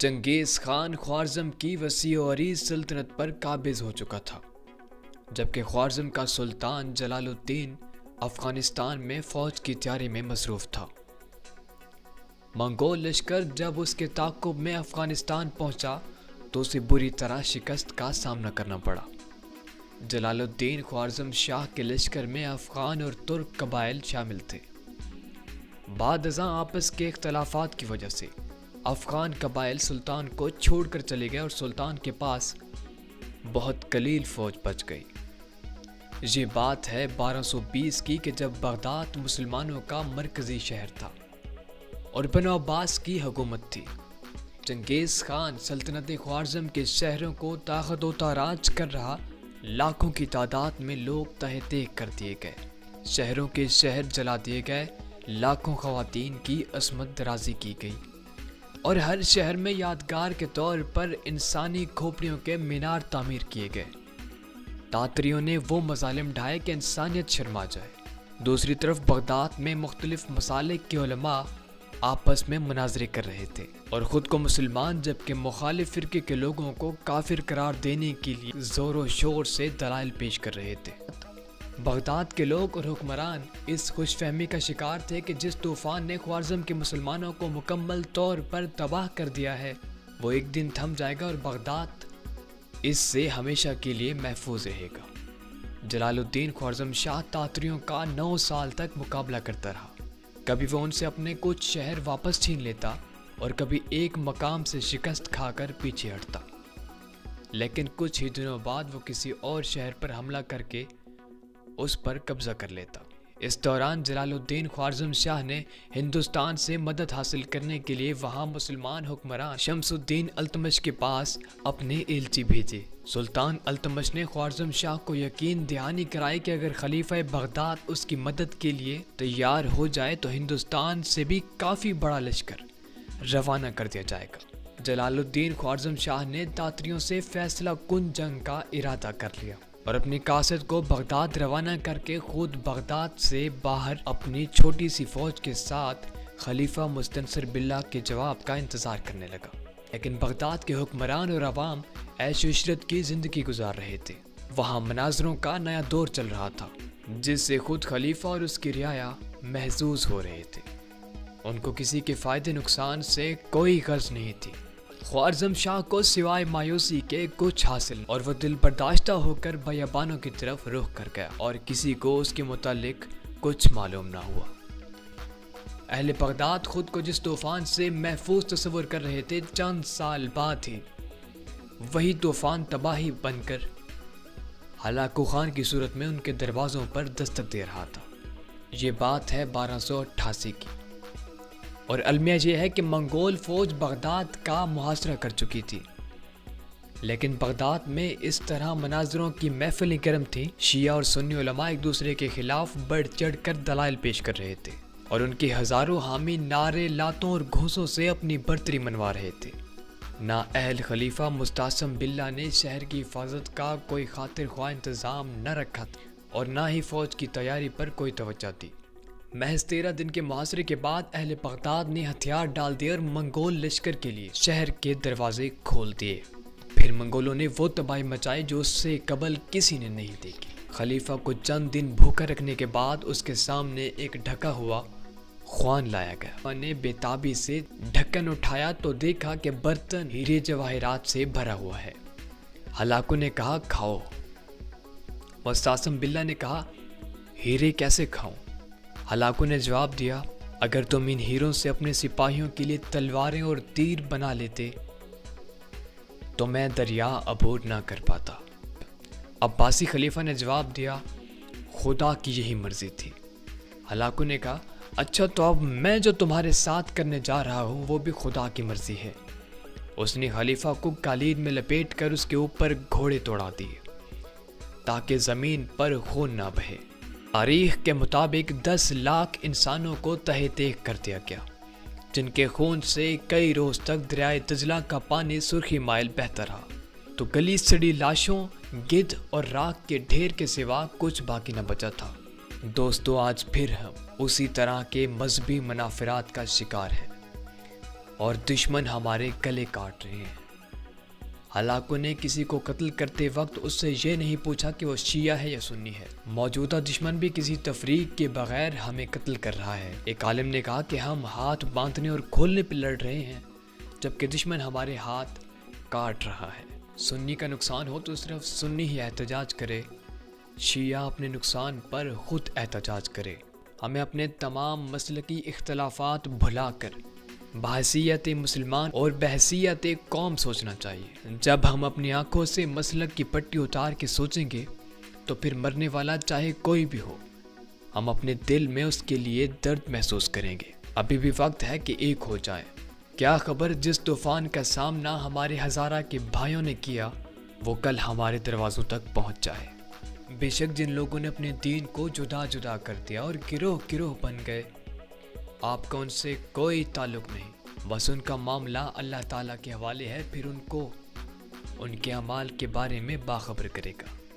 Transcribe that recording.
چنگیز خان خوارزم کی وسیع و عریض سلطنت پر قابض ہو چکا تھا، جبکہ خوارزم کا سلطان جلال الدین افغانستان میں فوج کی تیاری میں مصروف تھا۔ منگول لشکر جب اس کے تعاقب میں افغانستان پہنچا تو اسے بری طرح شکست کا سامنا کرنا پڑا۔ جلال الدین خوارزم شاہ کے لشکر میں افغان اور ترک قبائل شامل تھے۔ بعد ازاں آپس کے اختلافات کی وجہ سے افغان قبائل سلطان کو چھوڑ کر چلے گئے اور سلطان کے پاس بہت قلیل فوج بچ گئی۔ یہ بات ہے 1220 کی کہ جب بغداد مسلمانوں کا مرکزی شہر تھا اور بنو عباس کی حکومت تھی۔ چنگیز خان سلطنت خوارزم کے شہروں کو طاقت و تاراج کر رہا، لاکھوں کی تعداد میں لوگ تہہ تیگ کر دیے گئے، شہروں کے شہر جلا دیے گئے، لاکھوں خواتین کی عصمت درازی کی گئی اور ہر شہر میں یادگار کے طور پر انسانی کھوپڑیوں کے مینار تعمیر کیے گئے۔ تاتریوں نے وہ مظالم ڈھائے کہ انسانیت شرما جائے۔ دوسری طرف بغداد میں مختلف مسالک کے علماء آپس میں مناظرے کر رہے تھے اور خود کو مسلمان جبکہ مخالف فرقے کے لوگوں کو کافر قرار دینے کے لیے زور و شور سے دلائل پیش کر رہے تھے۔ بغداد کے لوگ اور حکمران اس خوش فہمی کا شکار تھے کہ جس طوفان نے خوارزم کے مسلمانوں کو مکمل طور پر تباہ کر دیا ہے وہ ایک دن تھم جائے گا اور بغداد اس سے ہمیشہ کے لیے محفوظ رہے گا۔ جلال الدین خوارزم شاہ تاتریوں کا 9 سال تک مقابلہ کرتا رہا۔ کبھی وہ ان سے اپنے کچھ شہر واپس چھین لیتا اور کبھی ایک مقام سے شکست کھا کر پیچھے ہٹتا، لیکن کچھ ہی دنوں بعد وہ کسی اور شہر پر حملہ کر کے اس پر قبضہ کر لیتا۔ اس دوران جلال الدین خوارزم شاہ نے ہندوستان سے مدد حاصل کرنے کے لیے وہاں مسلمان حکمران شمس الدین التمش کے پاس اپنے ایلچی بھیجے۔ سلطان التمش نے خوارزم شاہ کو یقین دہانی کرائی کہ اگر خلیفہ بغداد اس کی مدد کے لیے تیار ہو جائے تو ہندوستان سے بھی کافی بڑا لشکر روانہ کر دیا جائے گا۔ جلال الدین خوارزم شاہ نے تاتریوں سے فیصلہ کن جنگ کا ارادہ کر لیا اور اپنی قاصد کو بغداد روانہ کر کے خود بغداد سے باہر اپنی چھوٹی سی فوج کے ساتھ خلیفہ مستنصر باللہ کے جواب کا انتظار کرنے لگا۔ لیکن بغداد کے حکمران اور عوام عیش و عشرت کی زندگی گزار رہے تھے۔ وہاں مناظروں کا نیا دور چل رہا تھا جس سے خود خلیفہ اور اس کی رعایا محظوظ ہو رہے تھے۔ ان کو کسی کے فائدے نقصان سے کوئی غرض نہیں تھی۔ خوارزم شاہ کو سوائے مایوسی کے کچھ حاصل اور وہ دل برداشتہ ہو کر بیابانوں کی طرف رخ کر گیا اور کسی کو اس کے متعلق کچھ معلوم نہ ہوا۔ اہل بغداد خود کو جس طوفان سے محفوظ تصور کر رہے تھے، چند سال بعد ہی وہی طوفان تباہی بن کر ہلاکو خان کی صورت میں ان کے دروازوں پر دستک دے رہا تھا۔ یہ بات ہے 1288 کی اور المیہ یہ ہے کہ منگول فوج بغداد کا محاصرہ کر چکی تھی، لیکن بغداد میں اس طرح مناظروں کی محفلیں گرم تھیں۔ شیعہ اور سنی علماء ایک دوسرے کے خلاف بڑھ چڑھ کر دلائل پیش کر رہے تھے اور ان کے ہزاروں حامی نعرے لاتوں اور گھوسوں سے اپنی برتری منوا رہے تھے۔ نہ اہل خلیفہ مستعصم باللہ نے شہر کی حفاظت کا کوئی خاطر خواہ انتظام نہ رکھا تھا اور نہ ہی فوج کی تیاری پر کوئی توجہ دی۔ محض 13 دن کے محاصرے کے بعد اہل بغداد نے ہتھیار ڈال دیے اور منگول لشکر کے لیے شہر کے دروازے کھول دیے۔ پھر منگولوں نے وہ تباہی مچائی جو اس سے قبل کسی نے نہیں دیکھی۔ خلیفہ کو چند دن بھوکا رکھنے کے بعد اس کے سامنے ایک ڈھکا ہوا خوان لایا گیا۔ خوان نے بے تابی سے ڈھکن اٹھایا تو دیکھا کہ برتن ہیرے جواہرات سے بھرا ہوا ہے۔ ہلاکو نے کہا کھاؤ۔ مستعصم باللہ نے کہا ہیرے کیسے کھاؤں؟ ہلاکو نے جواب دیا اگر تم ان ہیروں سے اپنے سپاہیوں کے لیے تلواریں اور تیر بنا لیتے تو میں دریا عبور نہ کر پاتا۔ عباسی خلیفہ نے جواب دیا خدا کی یہی مرضی تھی۔ ہلاکو نے کہا اچھا تو اب میں جو تمہارے ساتھ کرنے جا رہا ہوں وہ بھی خدا کی مرضی ہے۔ اس نے خلیفہ کو قالین میں لپیٹ کر اس کے اوپر گھوڑے توڑا دیے تاکہ زمین پر خون نہ بہے۔ تاریخ کے مطابق 10 لاکھ انسانوں کو تہہ تیغ کر دیا گیا جن کے خون سے کئی روز تک دریائے دجلہ کا پانی سرخی مائل بہتا رہا تو گلی سڑی لاشوں، گدھ اور راکھ کے ڈھیر کے سوا کچھ باقی نہ بچا تھا۔ دوستو آج پھر ہم اسی طرح کے مذہبی منافرات کا شکار ہیں۔ اور دشمن ہمارے گلے کاٹ رہے ہیں۔ ہلاکوں نے کسی کو قتل کرتے وقت اس سے یہ نہیں پوچھا کہ وہ شیعہ ہے یا سنی ہے۔ موجودہ دشمن بھی کسی تفریق کے بغیر ہمیں قتل کر رہا ہے۔ ایک عالم نے کہا کہ ہم ہاتھ باندھنے اور کھولنے پہ لڑ رہے ہیں، جبکہ دشمن ہمارے ہاتھ کاٹ رہا ہے۔ سنی کا نقصان ہو تو صرف سنی ہی احتجاج کرے، شیعہ اپنے نقصان پر خود احتجاج کرے۔ ہمیں اپنے تمام مسلکی اختلافات بھلا کر بحیثیت مسلمان اور بحیثیت قوم سوچنا چاہیے۔ جب ہم اپنی آنکھوں سے مسلک کی پٹی اتار کے سوچیں گے تو پھر مرنے والا چاہے کوئی بھی ہو، ہم اپنے دل میں اس کے لیے درد محسوس کریں گے۔ ابھی بھی وقت ہے کہ ایک ہو جائے۔ کیا خبر جس طوفان کا سامنا ہمارے ہزارہ کے بھائیوں نے کیا وہ کل ہمارے دروازوں تک پہنچ جائے۔ بے شک جن لوگوں نے اپنے دین کو جدا جدا کر دیا اور گروہ گروہ بن گئے، آپ کا ان سے کوئی تعلق نہیں، بس ان کا معاملہ اللہ تعالیٰ کے حوالے ہے، پھر ان کو ان کے اعمال کے بارے میں باخبر کرے گا۔